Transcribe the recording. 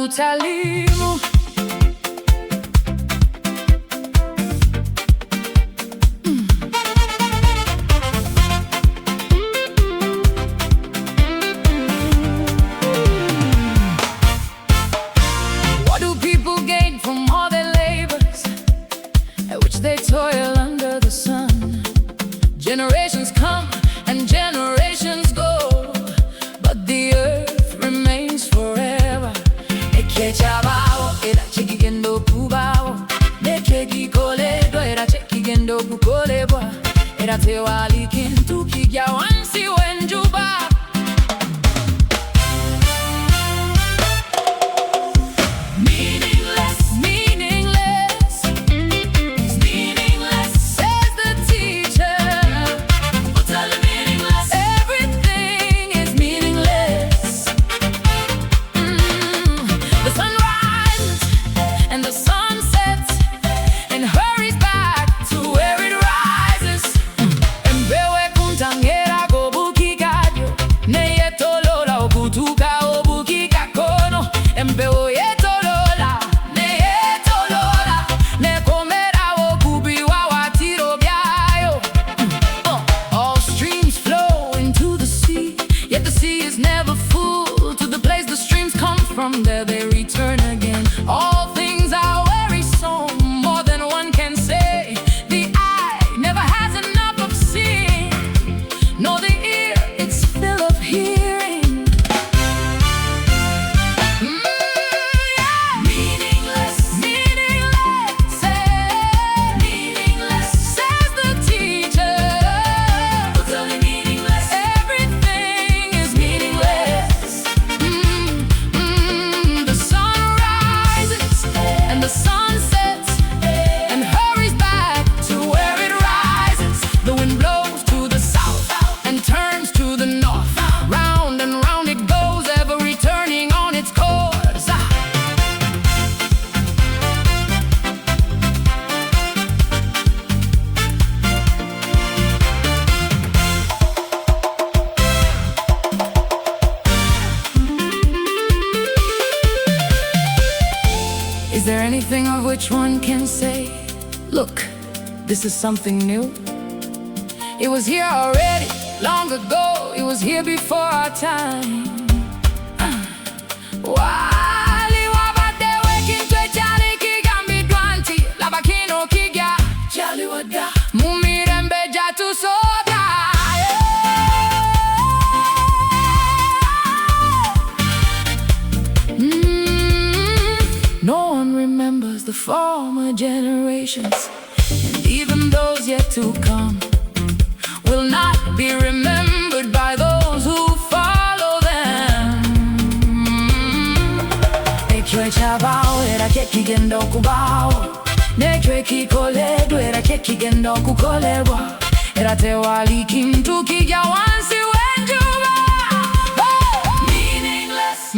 Obutaliimu. What do people gain from all their labors, at which they toil under the sun? Generations come and generations go, but the earth remains forever. Ekechabao era chekigendo kubao, nekegikoledwa era chekigendo kukolebwa, era tewalikintu kijya wansi wenjuba. Meaningless, meaningless, it's meaningless, says the teacher. Butaliimu meaningless, everything is meaningless. The sun rises and the sun sets and hurries back to where it rises. Embewe kuntangera kobukikadio, neyetolola okutuka obukika kono. Embewe yetolola, neyetolola, nekomera okubiwa watiro byayo. All streams flow into the sea, yet the sea is never full. To the place the streams come from, there they return again. All things are very so, more than one can say. The eye never has enough of seeing, nor the ear its fill of hearing. Meaningless, meaningless, meaningless, says the teacher. Totally meaningless, everything is meaningless. The sun rises and the sun sets and hurries back to where it rises. The wind blows to the south and turns to the north. Round and round it goes, ever returning on its course. Is there anything of which one can say, look, this is something new? It was here already, long ago. It was here before our time. Wali wabade wekintwe chali kigambi dwanti, labakino kigya chali wada mumirembe jatu soga. No one remembers the former generations, and even those yet to come will not be remembered by those who follow them. Ekechabao era chekigendo kubao, nekekikoledwa era chekigendo kukolebwa, era tewalikintu kijya wansi wenjuba. Meaningless.